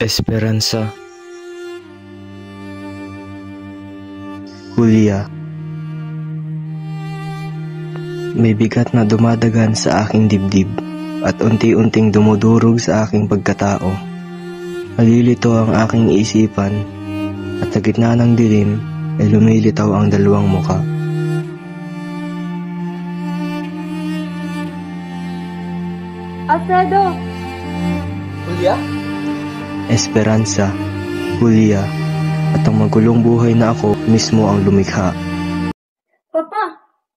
Esperanza, Julia. May bigat na dumadagan sa aking dibdib at unti-unting dumudurog sa aking pagkatao. Nalilito ang aking isipan at sa gitna ng dilim ay lumilitaw ang dalawang muka. Alfredo! Julia? Esperanza, Julia, at ang magulong buhay na ako mismo ang lumikha. Papa,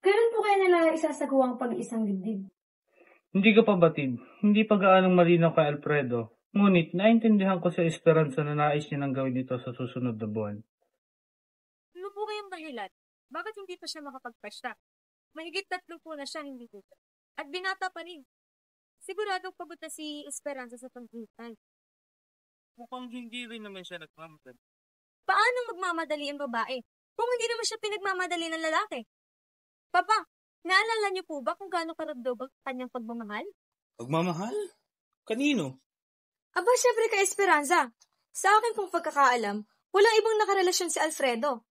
kailan po kayo nila isasagawang pag-isang dibdib? Hindi ka pa batid. Hindi pa gaanong malinaw kay Alfredo. Ngunit naintindihan ko sa Esperanza na nais niya nang gawin ito sa susunod na buwan. Ano po kayong dahilan? Bakit hindi pa siya makapagpasya? Mahigit 3 po na siya hindi dito. At binata pa rin. Siguradong pagod na si Esperanza sa pagbutan. Mukhang hindi rin naman siya nagmamadali. Paano magmamadali ang babae kung hindi naman siya pinagmamadali ng lalaki? Papa, naalala niyo po ba kung gaano karagdaw ang kanyang pagmamahal? Pagmamahal? Kanino? Aba, syempre kay Esperanza. Sa akin pong pagkakaalam, walang ibang nakarelasyon si Alfredo.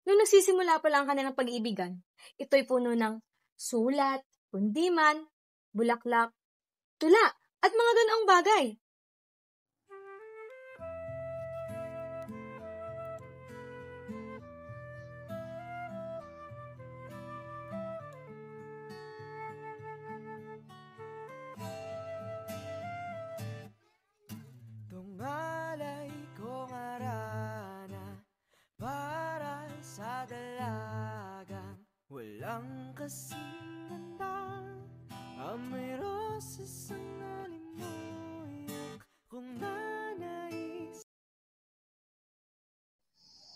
Nung nagsisimula pa lang ang kanilang pag-iibigan, ito'y puno ng sulat, kundiman, bulaklak, tula, at mga ganoong bagay. Tumalay kong arana para sa dalagang walang kasing ganda. Amoy rosas ang alimuyak kung nanais.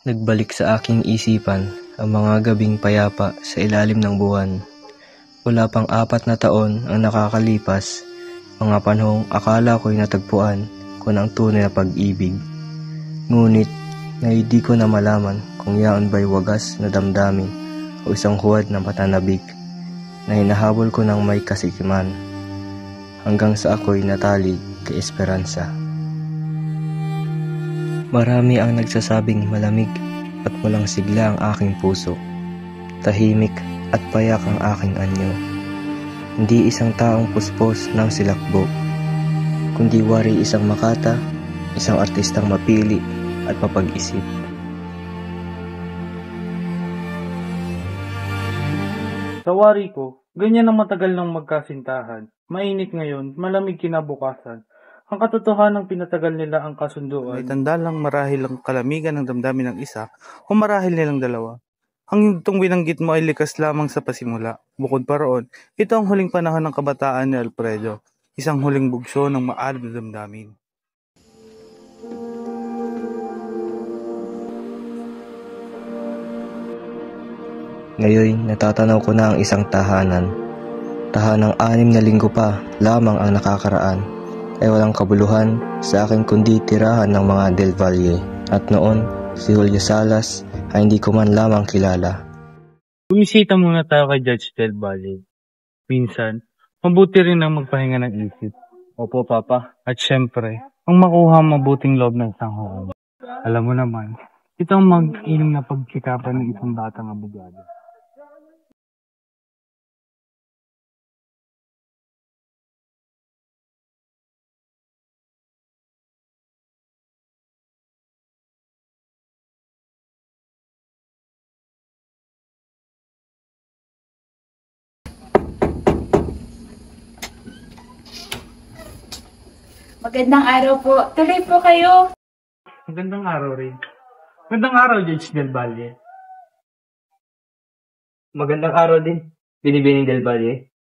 Nagbalik sa aking isipan ang mga gabing payapa sa ilalim ng buwan. Wala pang 4 na taon ang nakakalipas, mga panahong akala ko'y natagpuan ko ng tunay na pag-ibig. Ngunit na hindi ko na malaman kung yaon ba'y wagas na damdamin o isang huwad na patanabik na hinahabol ko ng may kasikiman hanggang sa ako'y natali kay Esperanza. Marami ang nagsasabing malamig at walang sigla ang aking puso. Tahimik at payak ang aking anyo. Hindi isang taong puspos ng silakbo, kundi wari isang makata, isang artistang mapili at mapag-isip. Sa wari ko, ganyan ang matagal ng magkasintahan. Mainit ngayon, malamig kinabukasan. Ang katotohanan ng pinatagal nila ang kasunduan. May tanda lang marahil ang kalamigan ng damdamin ng isa o marahil nilang dalawa. Ang itong binanggit mo ay likas lamang sa pasimula. Bukod pa roon, ito ang huling panahon ng kabataan ni Alfredo. Isang huling bugso ng maalab na damdamin. Ngayon, natatanaw ko na ang isang tahanan. Tahanang 6 na linggo pa lamang ang nakakaraan ay walang kabuluhan sa akin kundi tirahan ng mga Del Valle. At noon, si Julio Salas ay hindi ko man lamang kilala. Bumisita muna tayo kay Judge Del Valle. Minsan, mabuti rin ang magpahinga ng isip. Opo, Papa. At syempre, ang makuha ang mabuting loob ng isang hukam. Alam mo naman, ito ang mag-iling na pagkikapan ng isang batang abogado. Magandang araw po. Tuloy po kayo. Magandang araw rin. Magandang araw, Judge Del Valle. Magandang araw din, Binibining Del Valle.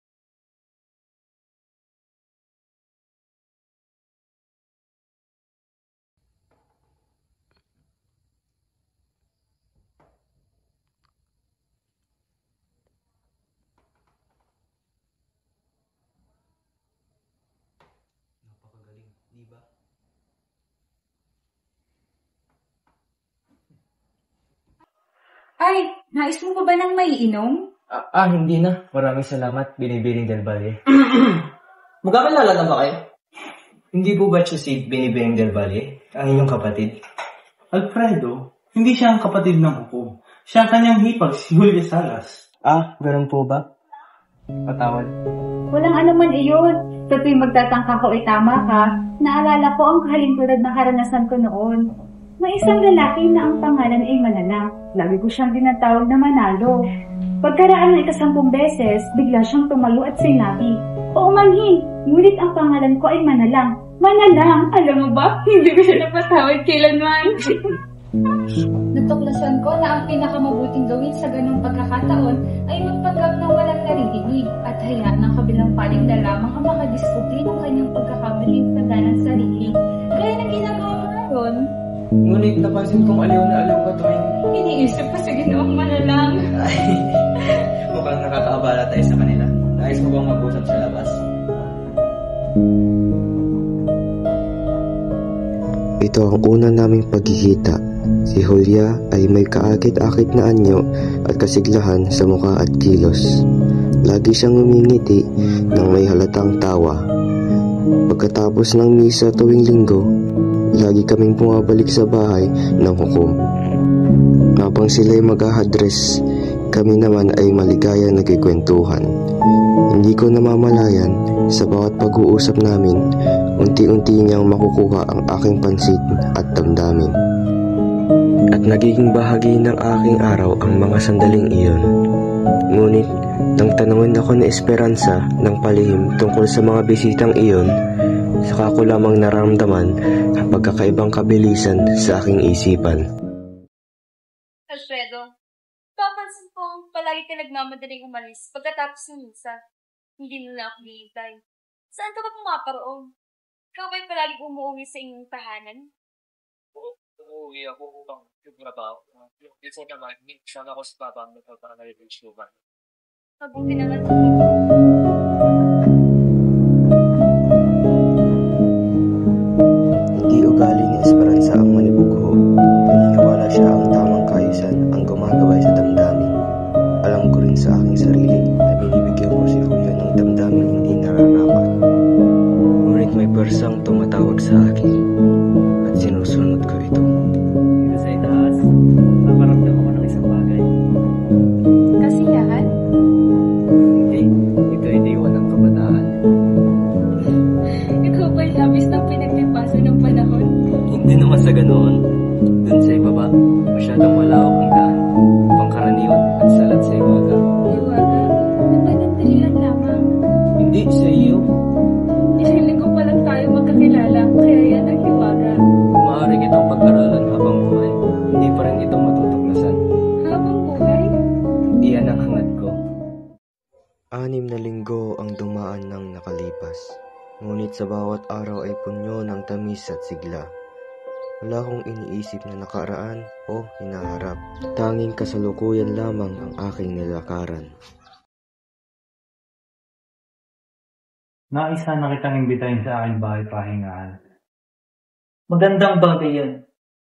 Napakagaling, di ba? Ay, nais mo pa ba ng maiinom? Hindi na. Maraming salamat, Binibining Del Valle. Magkakilala na ba kayo? Hindi po ba siya si Binibining del Valle, ang inyong kapatid? Alfredo, hindi siya ang kapatid ng hukom. Siya ang kanyang hipag, si Julia Salas. Ganun po ba? Patawad. Walang anuman iyon. Sa tuwing magtatangka ko ay tama ka, naalala ko ang kahalintulad na karanasan ko noon. May isang lalaki na ang pangalan ay Manala. Lagi ko siyang tinatawag na Manalo. Pagkaraan ng 10 beses, bigla siyang tumayo at sinabi, "Oo manhin, ngunit ang pangalan ko ay Manalang." Manalang, alam mo ba, hindi ko siya napatawad kailanman. Natuklasan ko na ang pinakamabuting gawin sa ganung pagkakataon ay magpanggap ng walang naririnig at hayaan ng kabilang panig na lamang ang makadiskubre ng kanyang pagkakabiling tanda ng sarili. Gaya ng ginagawa ko ngayon. Ngunit napansin kong aliw na aliw ka tuwing... Iniisip pa sa ginawang Manalang. Ay, mukhang nakakaabala tayo sa kanila. Nais mo bang mag-usap sa labas? Ito ang una naming pagkikita. Si Julia ay may kaakit-akit na anyo at kasiglahan sa mukha at kilos. Lagi siyang ngumingiti nang may halatang tawa. Pagkatapos ng misa tuwing linggo, lagi kaming pumabalik sa bahay ng hukom. Habang sila'y mag-ahadres, kami naman ay maligayang nagkikwentuhan. Hindi ko namamalayan sa bawat pag-uusap namin, unti-unti niyang makukuha ang aking pansit at damdamin. At nagiging bahagi ng aking araw ang mga sandaling iyon. Ngunit, nang tanungin ako ni Esperanza ng palihim tungkol sa mga bisitang iyon, saka ko lamang naramdaman ang pagkakaibang kabilisan sa aking isipan. Alfredo, papansin ko palagi ka nagmamadaling umalis pagkatapos ng misa. Hindi mo na ako hihintay. Saan ka ba pumaparoon? Ikaw ba'y palagi umuwi sa inyong tahanan? Uuwi ako upang yung trabaho. Before naman, minsan ako sa babang nagpapanaligay lugar. Mabuti na lang. Hindi ugali ni Esperanza ang manibugho. Naniniwala siya ang tamang kaayusan ang gumagabay sa damdamin. Alam ko rin sa aking sarili na binibigyan ko si Julia ng damdamin hindi nararapat. Ngunit may persang tumatawag sa akin at sinusunod ko ito. Dito sa itaas, naparamdam ako ng isang bagay. Kasiyahan? Hindi, ito ay diwan ng kabataan. Ikaw ba'y labis ng pinagpipaso ng panahon? Hindi naman sa ganoon. Dun sa ibaba, masyadong malawak ang daan. Pangkaraniwan at salat sa iwaga. Iwaga, napanandalian lamang. Hindi sa iyo. Isang linggo pa lang tayo magkakilala, kaya yan ang hiwaga. Maaari kitang pag-aralan habang buhay. Hindi pa rin ito matutuklasan. Habang buhay? Iyan ang hangad ko. 6 na linggo ang dumaan ng nakalipas. Ngunit sa bawat araw ay punyo ng tamis at sigla. Wala akong iniisip na nakaraan o hinaharap. Tanging kasalukuyan lamang ang aking nilakaran. Naisa na kitang imbitahin sa aking bahay pahingahan. Magandang bagay yan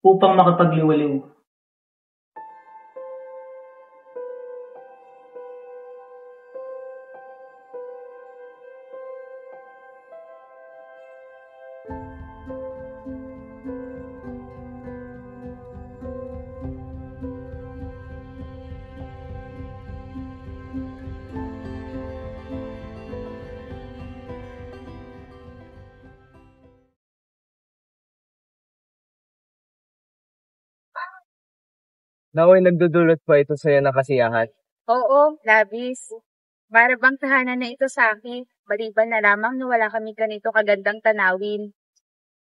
upang makapagliwaliw. Naway nagdudulot pa ito sa'yo na kasiyahan. Oo, labis. Para bang tahanan na ito sa akin, maliban na lamang na wala kami ganito kagandang tanawin.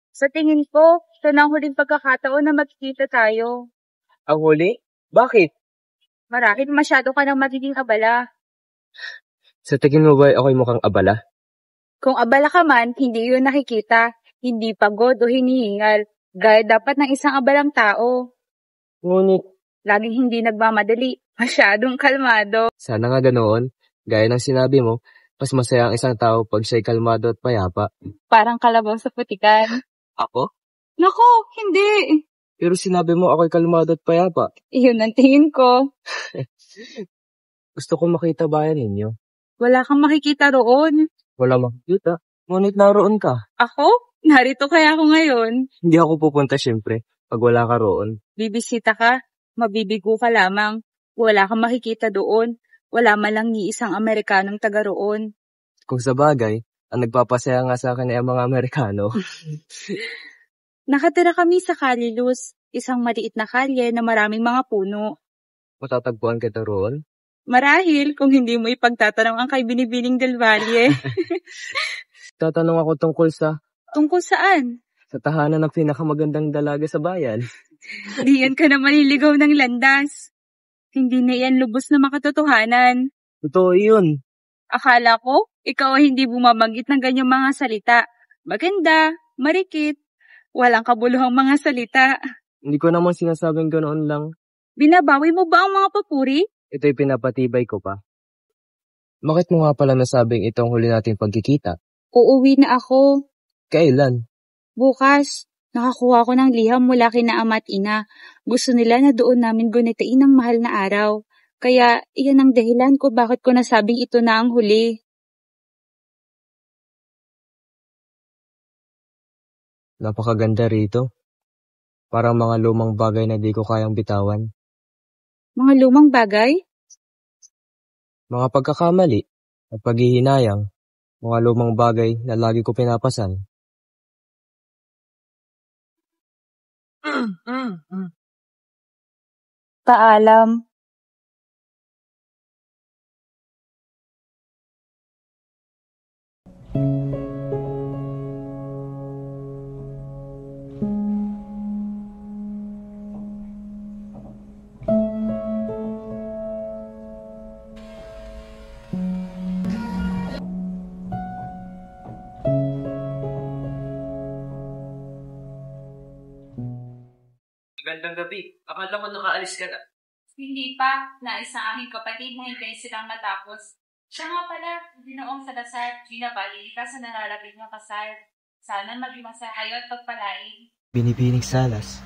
Sa tingin ko, ito na ang huling pagkakataon na magkikita tayo. Ang huli? Bakit? Marahil masyado ka nang magiging abala. Sa tingin mo ba ako'y mukhang abala? Kung abala ka man, hindi yun nakikita. Hindi pagod o hinihingal. Gaya dapat ng isang abalang tao. Ngunit, Laging hindi nagmamadali. Masyadong kalmado. sana nga ganoon. Gaya ng sinabi mo, mas masaya ang isang tao pag siya'y kalmado at payapa. Parang kalabaw sa putikan. Ako? Naku, hindi. Pero sinabi mo ako'y kalmado at payapa. Iyon ang tingin ko. Gusto ko makita bayan ninyo. Wala kang makikita roon. Wala makikita. Ngunit naroon ka. Ako? Narito kaya ako ngayon. Hindi ako pupunta syempre, pag wala ka roon. Bibisita ka, mabibigo ka lamang. Wala kang makikita doon. Wala man lang ni isang Amerikanong taga roon. Kung sa bagay, ang nagpapasaya nga sa akin ay ang mga Amerikano. Nakatira kami sa Calilus, isang maliit na kalye na maraming mga puno. Matatagpuan kita roon? Marahil kung hindi mo ipagtatanong ang kay Binibining del Valle. Tatanong ako tungkol sa Tungkol saan? tahanan ng pinakamagandang dalaga sa bayan. Diyan ka na maliligaw ng landas. Hindi na yan lubos na makatotohanan. Totoo yun. Akala ko, ikaw ay hindi bumabanggit ng ganyang mga salita. Maganda, marikit, walang kabuluhang mga salita. Hindi ko naman sinasabing ganoon lang. Binabawi mo ba ang mga papuri? Ito'y pinapatibay ko pa. Bakit mo nga pala nasabing itong huli nating pagkikita? Uuwi na ako. Kailan? Bukas, nakakuha ko ng liham mula kina ama at ina. Gusto nila na doon namin gunitain ng mahal na araw. Kaya iyan ang dahilan ko bakit ko nasabing ito na ang huli. Napakaganda rito. Parang mga lumang bagay na di ko kayang bitawan. Mga lumang bagay? Mga pagkakamali at paghihinayang. Mga lumang bagay na lagi ko pinapasan. Paalam. Magandang gabi. Akala ko nakaalis ka na. Hindi pa. Nais ng aking kapatid na hintay silang matapos. Siya nga pala, Ginoong Salazar, binabali ka sa nararapit ng kasal. Sana maging masaya kayo at pagpalain. Binibining Salas,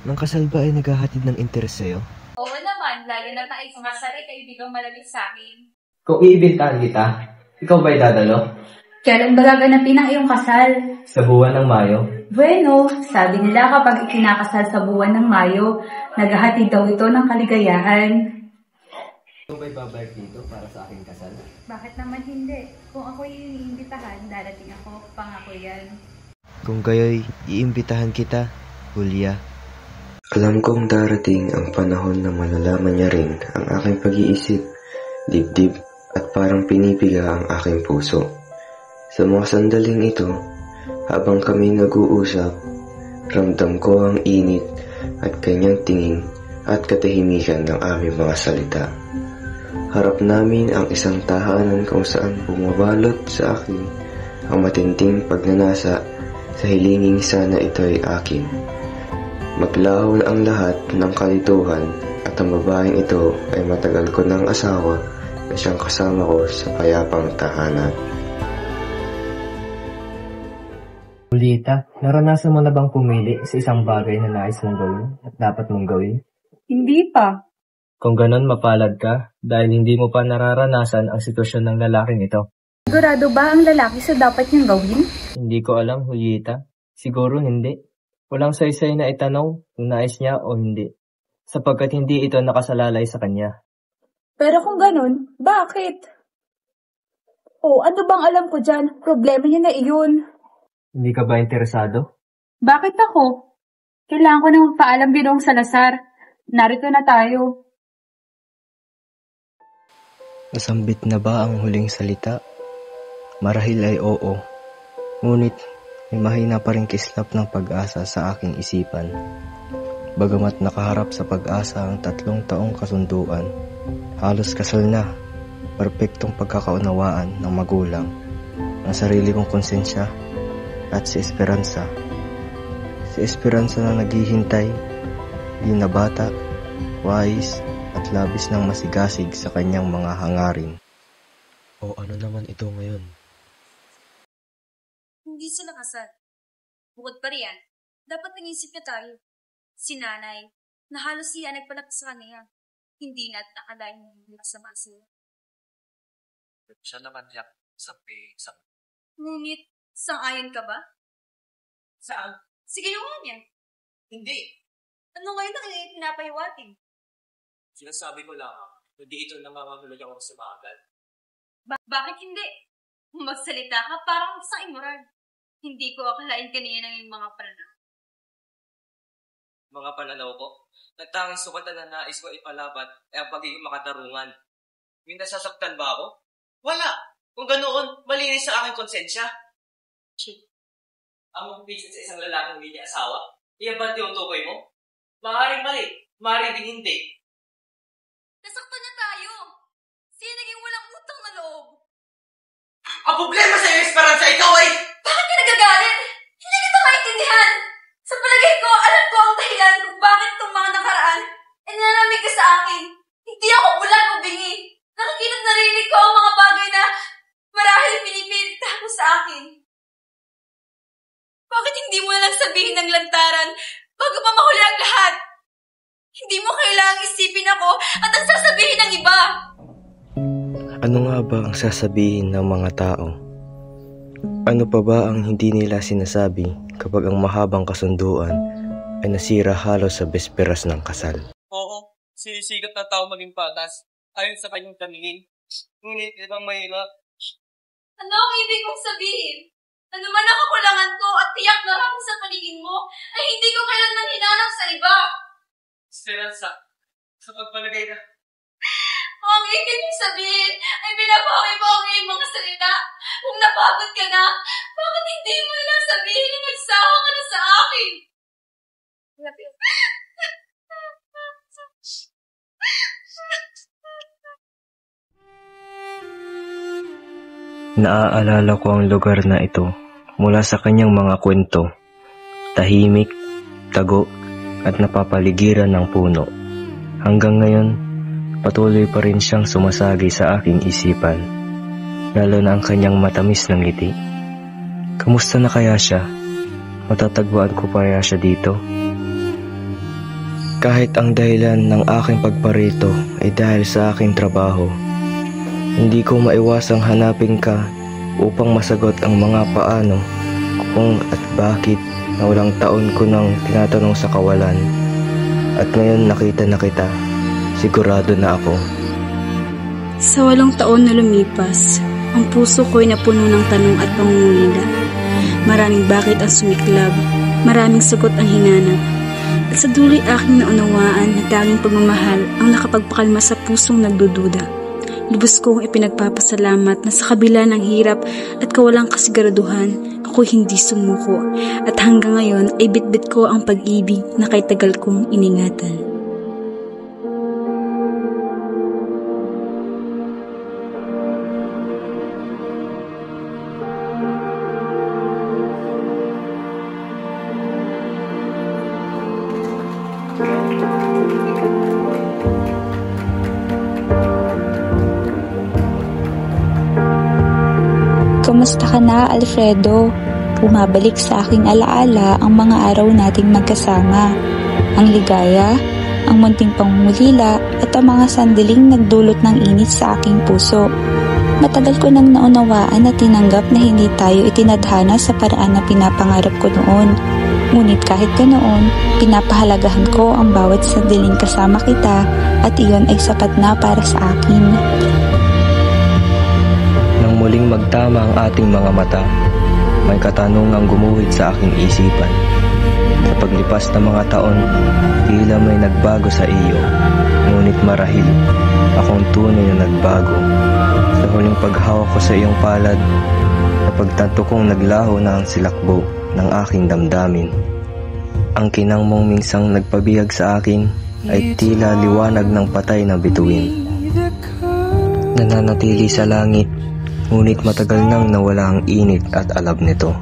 ng kasal ba ay naghahatid ng interes sa'yo? Oo naman, lalo na nais kasal ay kaibigang malamig sa akin. Kung iibintahan kita, ikaw ba'y dadalo? Kailan ba gaganapin ang iyong kasal? Sa buwan ng Mayo. Bueno, sabi nila kapag ikinakasal sa buwan ng Mayo, naghahatid daw ito ng kaligayahan. Ikaw ba'y babalik dito para sa aking kasal? Bakit naman hindi? Kung ako'y iniimbitahan, darating ako, pangako yan. Kung kayo'y iimbitahan kita, Julia. Alam kong darating ang panahon na malalaman niya rin ang aking pag-iisip, dibdib at parang pinipiga ang aking puso. Sa mga sandaling ito, habang kami nag-uusap, ramdam ko ang init at kanyang tingin at katahimikan ng aming mga salita. Harap namin ang isang tahanan kung saan bumabalot sa akin ang matinding pagnanasa sa hilinging sana ito'y akin. Maglaho na ang lahat ng kalituhan at ang babaeng ito ay matagal ko ng asawa na siyang kasama ko sa payapang tahanan. Julieta, naranasan mo na bang pumili sa isang bagay na nais mong gawin at dapat mong gawin? Hindi pa. Kung ganon, mapalad ka dahil hindi mo pa nararanasan ang sitwasyon ng lalaking ito. Sigurado ba ang lalaki sa dapat niyang gawin? Hindi ko alam, Julieta. Siguro hindi. Walang saysay na itanong kung nais niya o hindi, sapagkat hindi ito nakasalalay sa kanya. Pero kung ganun, bakit? Oh, ano bang alam ko dyan? Problema niya na iyon. Hindi ka ba interesado? Bakit ako? Kailangan ko na magpaalam Ginoong Salazar. Narito na tayo. Nasambit na ba ang huling salita? Marahil ay oo. Ngunit may mahina pa ring kislap ng pag-asa sa aking isipan. Bagamat nakaharap sa pag-asa ang 3 taong kasunduan, halos kasal na, perpektong pagkakaunawaan ng magulang, ang sarili kong konsensya at si Esperanza. Si Esperanza na naghihintay, di na bata, wais at labis ng masigasig sa kanyang mga hangarin. O ano naman ito ngayon? Hindi sila kasal. Bukod pa riyan, dapat nag-isip ka tayo. Si nanay, na halos siya nagpanak sa kanya. Hindi na at nakalain ng masama sila. Siya naman yak sa Ngunit, sang-ayon ka ba? Saan? Si ginawa niya. Hindi. Ano ngayon ang iyong pinapahiwatig? Sinasabi ko lang, hindi ito nangangahulugan ako sa maagal. Bakit hindi? Magsalita ka parang sa immoral. Hindi ko akalain kanina ng iyong mga pananaw. Mga pananaw ko, nagtanging sukatan na nais ko ipalaban ay ang pagiging makatarungan. Yung nasasaktan ba ako? Wala! Kung ganoon, malinis sa aking konsensya. Ang magpisit sa isang lalaking hindi niya asawa, iyan ba tinutukoy mo? Maaaring mali, maaaring din hindi. Nasaktan na tayo! Siya naging walang utang na loob! Ang problema sa iyo, Esperanza, ikaw ay... Bakit ka nagagalit? Hindi kita maintindihan! Sa palagay ko, alam ko ang dahilan kung bakit itong mga nakaraan ay nananamig ka sa akin. Hindi ako bulag o bingi. Nakikita narinig ko ang mga bagay na marahil pinipilit mo sa akin. Bakit hindi mo na lang sabihin ng lantaran bago pa mahuli ang lahat? Hindi mo kailangang isipin ako at ang sasabihin ng iba. Ano nga ba ang sasabihin ng mga tao? Ano pa ba ang hindi nila sinasabi kapag ang mahabang kasunduan ay nasira halos sa besperas ng kasal? Oo, sinisikap na tao maging patas ayon sa kanyang taningin. Ngunit ibang mahirap. Ano ang ibig kong sabihin? Ano man ang kakulangan ko at tiyak na lang sa paningin mo ay hindi ko kailanman hinanap sa iba. Esperanza, sa pagpalagay na. Ang ibig kong sabihin ay binabawi mo ang iyong mga salita. Kung napagod ka na, bakit hindi mo lang sabihin na nagsawa ka na sa akin? Naaalala ko ang lugar na ito mula sa kanyang mga kwento. Tahimik, tago, at napapaligiran ng puno. Hanggang ngayon, patuloy pa rin siyang sumasagi sa aking isipan, lalo na ang kanyang matamis na ngiti. Kamusta na kaya siya? Matatagpuan ko pa kaya siya dito? Kahit ang dahilan ng aking pagparito ay dahil sa aking trabaho, hindi ko maiwasang hanapin ka upang masagot ang mga paano, kung at bakit na walang taon ko nang tinatanong sa kawalan. At ngayon nakita na kita, sigurado na ako. Sa 8 taon na lumipas, ang puso ko'y napuno ng tanong at pangungulila. Maraming bakit ang sumiklab, maraming sagot ang hinanap. At sa duloy aking naunawaan na tanging pagmamahal ang nakapagpakalma sa pusong nagdududa. Lubos kong ipinagpapasalamat na sa kabila ng hirap at kawalang kasiguraduhan, ako'y hindi sumuko. At hanggang ngayon ay bitbit ko ang pag-ibig na kay tagal kong iningatan. Kumusta ka na, Alfredo? Bumabalik sa aking alaala ang mga araw nating magkasama. Ang ligaya, ang munting pangungulila at ang mga sandaling nagdulot ng init sa aking puso. Matagal ko nang naunawaan at tinanggap na hindi tayo itinadhana sa paraan na pinapangarap ko noon. Ngunit kahit ganoon, pinapahalagahan ko ang bawat sandaling kasama kita at iyon ay sapat na para sa akin. Nang muling magtama ang ating mga mata, may katanungang gumuhit sa aking isipan. Sa paglipas ng mga taon, tila may nagbago sa iyo, ngunit marahil akong tunay na nagbago. Sa huling paghawak ko sa iyong palad, napagtanto kong naglaho na ang silakbo ng aking damdamin. Ang kinang mong minsang nagpabihag sa akin ay tila liwanag ng patay na bituin. Nananatili sa langit, ngunit matagal nang nawala ang init at alab nito.